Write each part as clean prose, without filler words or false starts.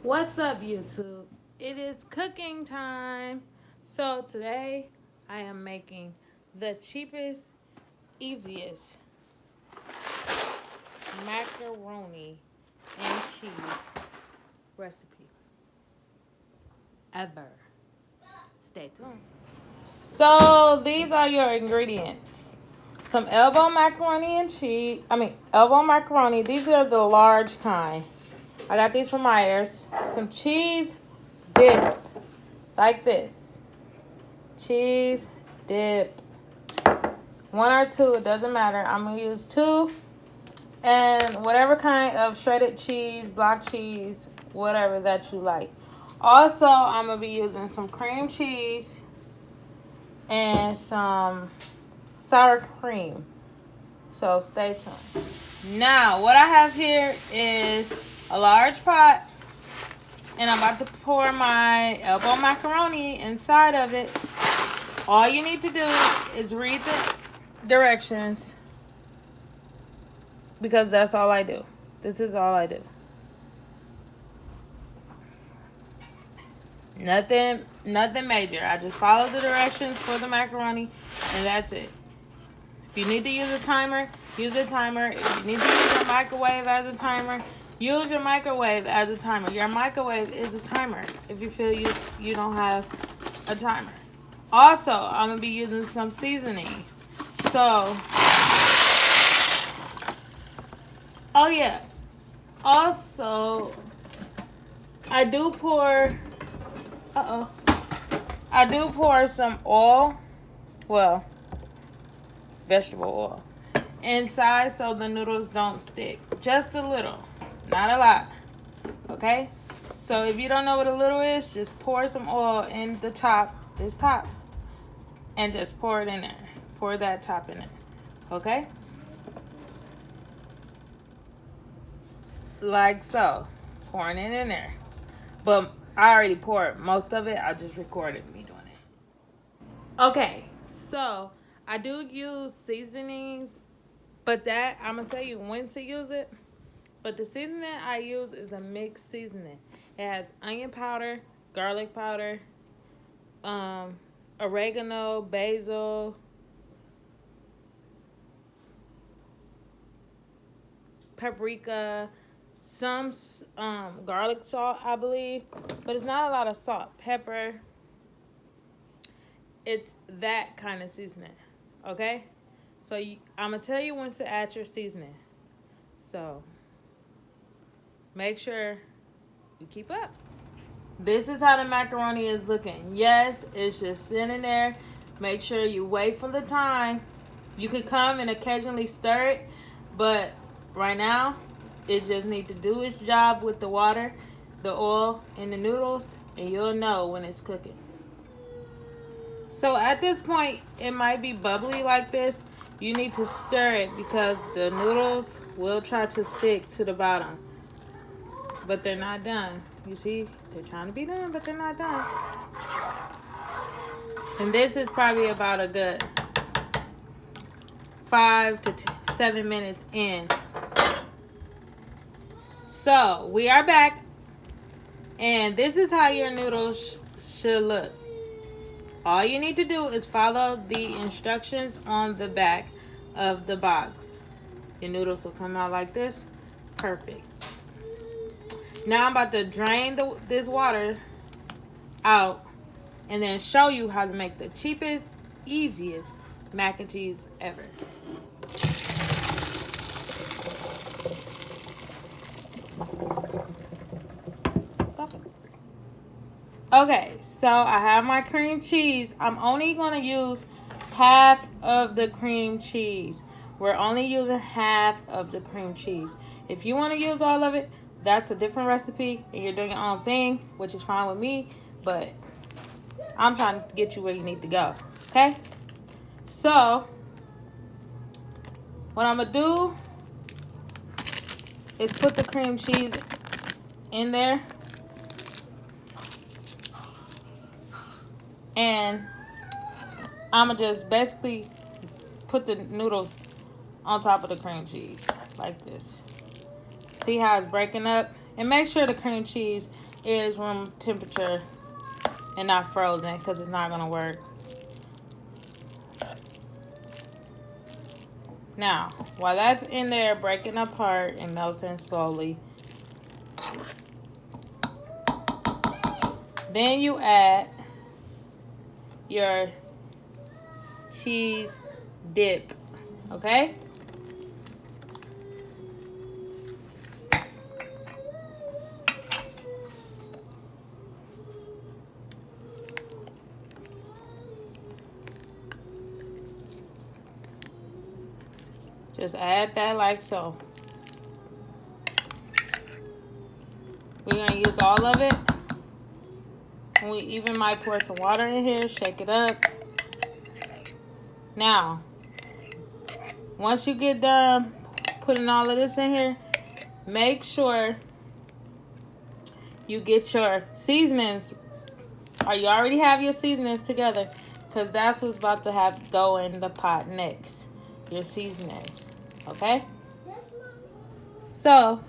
What's up, YouTube? It is cooking time. So today I am making the cheapest, easiest macaroni and cheese recipe ever. Stay tuned. So these are your ingredients. Some elbow macaroni and cheese. Elbow macaroni. These are the large kind. I got these from Myers. Some cheese dip, like this. Cheese dip. One or two, it doesn't matter. I'm going to use two. And whatever kind of shredded cheese, block cheese, whatever that you like. Also, I'm going to be using some cream cheese and some sour cream. So stay tuned. Now, what I have here is a large pot. And I'm about to pour my elbow macaroni inside of it. All you need to do is read the directions, because that's all I do. This is all I do. Nothing major. I just follow the directions for the macaroni, and that's it. If you need to use a timer, use a timer. If you need to use your microwave as a timer, use your microwave as a timer. Your microwave is a timer if you feel you don't have a timer. Also, I'm going to be using some seasonings. So, oh yeah. Also, I do pour some oil, well, vegetable oil, inside so the noodles don't stick. Just a little, not a lot. Okay? So if you don't know what a little is, just pour some oil in the top, this top, and just pour it in there. Pour that top in there. Okay? Like so. Pouring it in there. But I already poured most of it. I just recorded me doing it. Okay. So I do use seasonings, but that I'm going to tell you when to use it. But the seasoning I use is a mixed seasoning. It has onion powder, garlic powder, oregano, basil, paprika, some garlic salt, I believe, but it's not a lot of salt. Pepper. It's that kind of seasoning, okay? So I'm going to tell you when to add your seasoning. So make sure you keep up. This is how the macaroni is looking. Yes, it's just sitting there. Make sure you wait for the time. You could come and occasionally stir it, but right now, it just needs to do its job with the water, the oil, and the noodles, and you'll know when it's cooking. So at this point, it might be bubbly like this. You need to stir it because the noodles will try to stick to the bottom. But they're not done. You see, they're trying to be done, but they're not done. And this is probably about a good 5 to 7 minutes in. So we are back, and this is how your noodles should look. All you need to do is follow the instructions on the back of the box. Your noodles will come out like this. Perfect. Now I'm about to drain this water out and then show you how to make the cheapest, easiest mac and cheese ever. Okay, so I have my cream cheese. I'm only going to use half of the cream cheese. We're only using half of the cream cheese. If you want to use all of it, that's a different recipe, and you're doing your own thing, which is fine with me, but I'm trying to get you where you need to go, okay? So, what I'm going to do is put the cream cheese in there. And I'm going to just basically put the noodles on top of the cream cheese like this. See how it's breaking up? And make sure the cream cheese is room temperature and not frozen, because it's not going to work. Now, while that's in there breaking apart and melting slowly, then you add your cheese dip, okay? Just add that like so. We're going to use all of it. And we even might pour some water in here, shake it up. Now, once you get done putting all of this in here, make sure you get your seasonings, or you already have your seasonings together, because that's what's about to go in the pot next. Your seasonings, okay? So,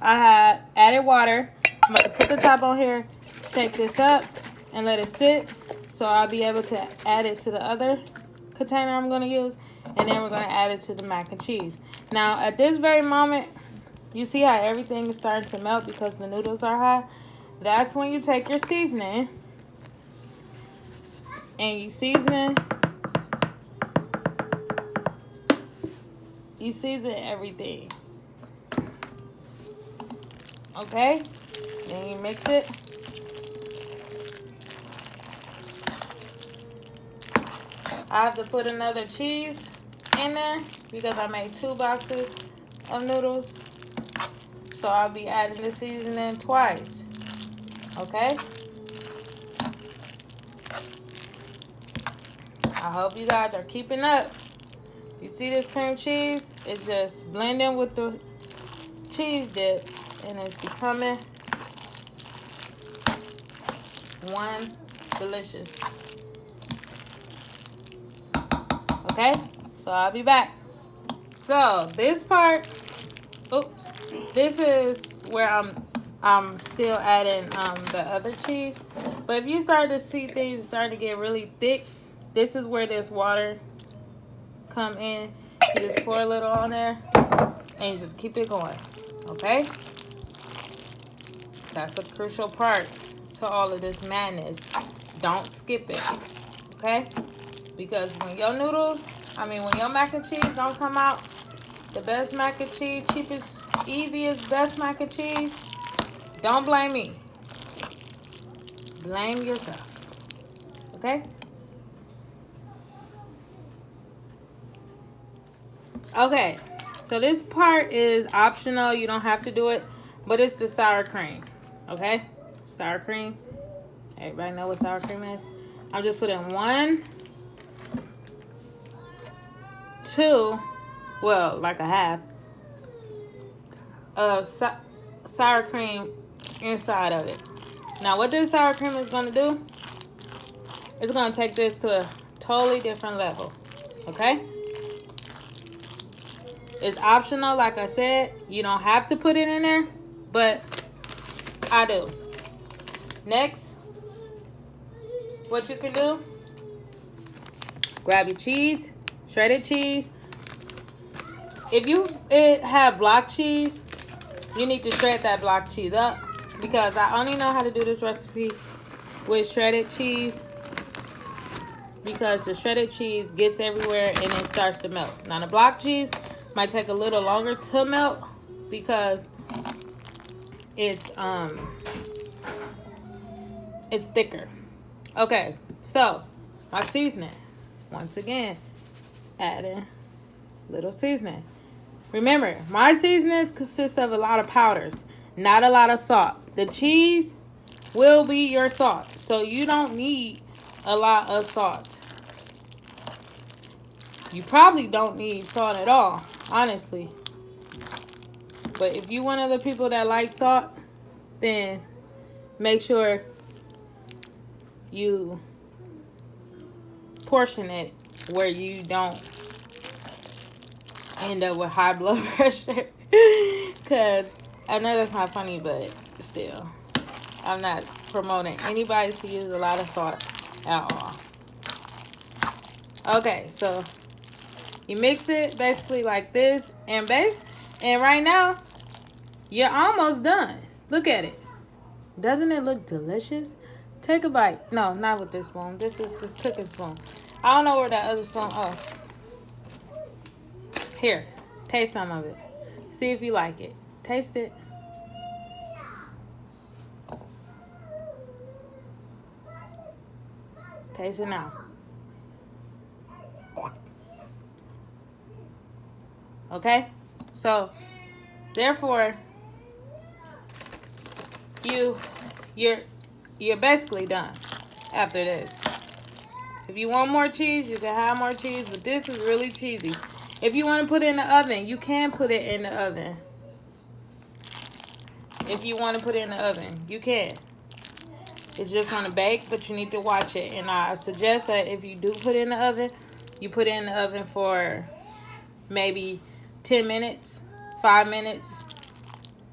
I have added water. I'm about to put the top on here, shake this up, and let it sit. So I'll be able to add it to the other container I'm going to use. And then we're going to add it to the mac and cheese. Now, at this very moment, you see how everything is starting to melt because the noodles are hot? That's when you take your seasoning and you season everything. Okay? Then you mix it. I have to put another cheese in there because I made 2 boxes of noodles. So I'll be adding the seasoning twice. Okay? I hope you guys are keeping up. You see this cream cheese? It's just blending with the cheese dip and it's becoming one delicious. Okay? So I'll be back. So this part, this is where I'm still adding the other cheese. But if you start to see things starting to get really thick, this is where this water come in. You just pour a little on there and you just keep it going. Okay? That's a crucial part to all of this madness. Don't skip it. Okay? Because when your mac and cheese don't come out the best mac and cheese, cheapest, easiest, best mac and cheese, don't blame me. Blame yourself. Okay? Okay. So this part is optional. You don't have to do it. But it's the sour cream. Okay? Sour cream. Everybody know what sour cream is? I'm just putting 1, 2, well, like a half of sour cream inside of it. Now, what this sour cream is going to do, it's going to take this to a totally different level. Okay? It's optional, like I said. You don't have to put it in there, but I do. Next, what you can do, grab your cheese, shredded cheese. If you have block cheese, you need to shred that block cheese up, because I only know how to do this recipe with shredded cheese, because the shredded cheese gets everywhere and it starts to melt. Now the block cheese might take a little longer to melt because it's thicker. Okay, so my seasoning. Once again, adding little seasoning. Remember, my seasonings consist of a lot of powders, not a lot of salt. The cheese will be your salt, so you don't need a lot of salt. You probably don't need salt at all, honestly. But if you're one of the people that like salt, then make sure you portion it where you don't end up with high blood pressure. Because I know that's not funny, but still. I'm not promoting anybody to use a lot of salt at all. Okay, so you mix it basically like this. And right now, you're almost done. Look at it. Doesn't it look delicious? Take a bite. No, not with this spoon. This is the cooking spoon. I don't know where that other spoon. Oh. Here. Taste some of it. See if you like it. Taste it. Taste it now. Okay? So, therefore, you're basically done after this. If you want more cheese, you can have more cheese, but this is really cheesy. If you want to put it in the oven, you can put it in the oven. If you want to put it in the oven, you can. It's just going to bake, but you need to watch it. And I suggest that if you do put it in the oven, you put it in the oven for maybe 10 minutes, 5 minutes,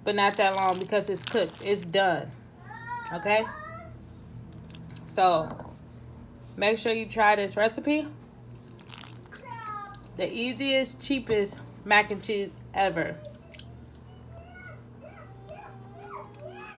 but not that long because it's cooked. It's done. Okay? So, make sure you try this recipe. The easiest, cheapest mac and cheese ever.